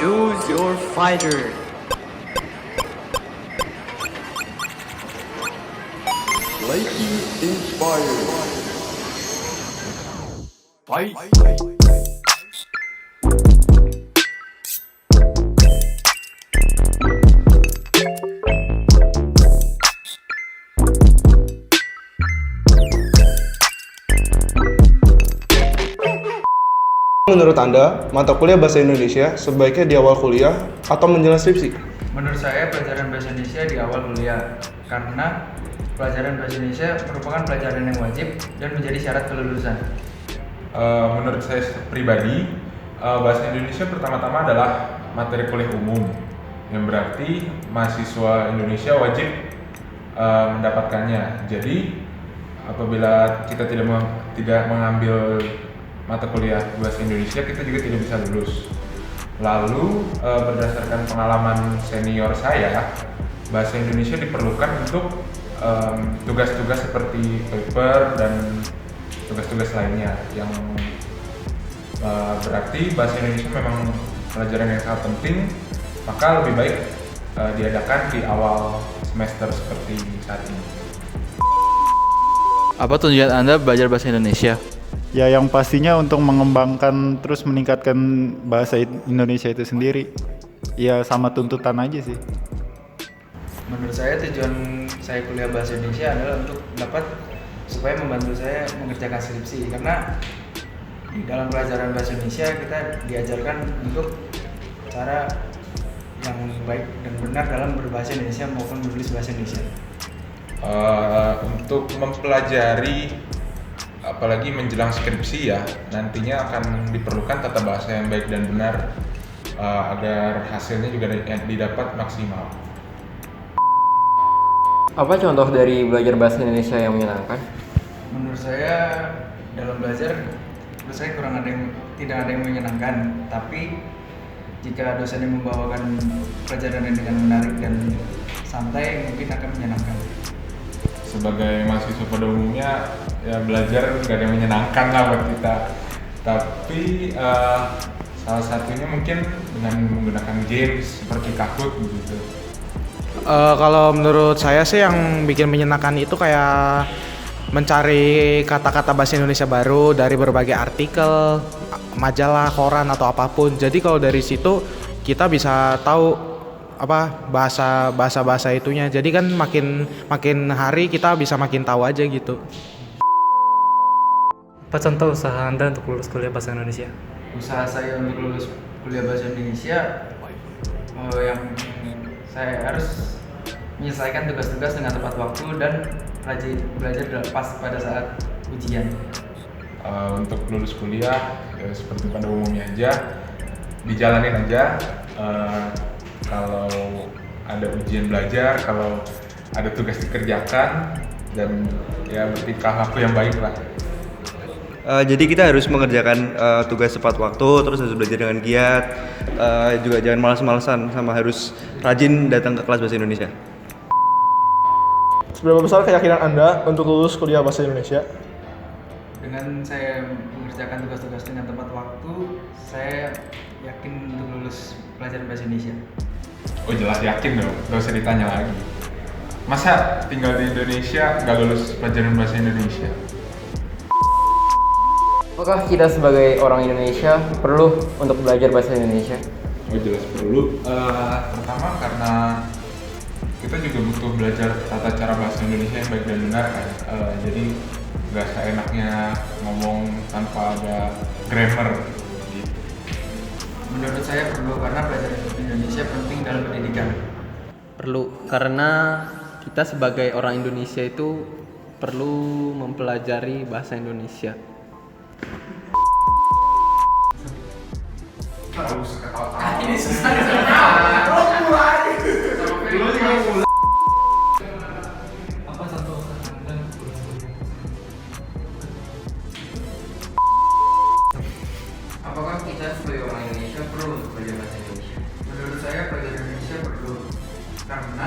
Choose your fighter. Lightning inspired. Fight. Menurut Anda, mata kuliah Bahasa Indonesia sebaiknya di awal kuliah atau menjelang skripsi? Menurut saya pelajaran bahasa Indonesia di awal kuliah karena pelajaran bahasa Indonesia merupakan pelajaran yang wajib dan menjadi syarat kelulusan. Menurut saya pribadi, bahasa Indonesia pertama-tama adalah materi kuliah umum, yang berarti mahasiswa Indonesia wajib mendapatkannya. Jadi, apabila kita tidak mengambil mata kuliah bahasa Indonesia, kita juga tidak bisa lulus. Lalu, berdasarkan pengalaman senior saya, bahasa Indonesia diperlukan untuk tugas-tugas seperti paper dan tugas-tugas lainnya yang berarti bahasa Indonesia memang pelajaran yang sangat penting, maka lebih baik diadakan di awal semester seperti saat ini. Apa tujuan Anda belajar bahasa Indonesia? Ya, yang pastinya untuk mengembangkan terus meningkatkan bahasa Indonesia itu sendiri. Ya sama tuntutan aja sih. Menurut saya tujuan saya kuliah bahasa Indonesia adalah untuk supaya membantu saya mengerjakan skripsi, karena di dalam pelajaran bahasa Indonesia kita diajarkan untuk cara yang baik dan benar dalam berbahasa Indonesia maupun menulis bahasa Indonesia. Untuk mempelajari apalagi menjelang skripsi ya, nantinya akan diperlukan tata bahasa yang baik dan benar agar hasilnya juga didapat maksimal. Apa contoh dari belajar bahasa Indonesia yang menyenangkan? Menurut saya dalam belajar, menurut saya tidak ada yang menyenangkan, tapi jika dosennya membawakan pelajaran dengan menarik dan santai, mungkin akan menyenangkan. Sebagai mahasiswa pada umumnya, ya belajar nggak ada yang menyenangkan lah buat kita. Tapi salah satunya mungkin dengan menggunakan games seperti Kahoot gitu. Kalau menurut saya sih yang bikin menyenangkan itu kayak mencari kata-kata bahasa Indonesia baru dari berbagai artikel, majalah, koran atau apapun. Jadi kalau dari situ kita bisa tahu bahasa itunya. Jadi kan makin hari kita bisa makin tahu aja gitu. Apa contoh usaha Anda untuk lulus kuliah bahasa Indonesia? Usaha saya untuk lulus kuliah bahasa Indonesia yang saya harus menyelesaikan tugas-tugas dengan tepat waktu dan rajin belajar pas pada saat ujian. Untuk lulus kuliah ya seperti pada umumnya aja, dijalanin aja. Kalau ada ujian belajar, kalau ada tugas dikerjakan, dan ya bertingkah laku yang baik lah. Jadi kita harus mengerjakan tugas tepat waktu, terus harus belajar dengan giat, juga jangan malas-malasan, sama harus rajin datang ke kelas bahasa Indonesia. Seberapa besar keyakinan Anda untuk lulus kuliah Bahasa Indonesia? Dengan saya mengerjakan tugas-tugas dengan tepat waktu, saya yakin untuk lulus pelajaran bahasa Indonesia. Oh jelas yakin dong, gak usah ditanya lagi. Masa tinggal di Indonesia gak lulus pelajaran bahasa Indonesia? Apakah kita sebagai orang Indonesia perlu untuk belajar bahasa Indonesia? Oh jelas perlu. Pertama karena kita juga butuh belajar tata cara bahasa Indonesia yang baik dan benar kan. Jadi gak seenaknya ngomong tanpa ada grammar. Menurut saya perlu, karena belajar Indonesia penting dalam pendidikan. Perlu, karena kita sebagai orang Indonesia itu perlu mempelajari bahasa Indonesia. Ini susah. Apa contoh usaha Anda untuk lulus kuliah? Apakah kita sebagai orang Indonesia perlu untuk belajar bahasa Indonesia? Menurut saya pelajaran Indonesia perlu, karena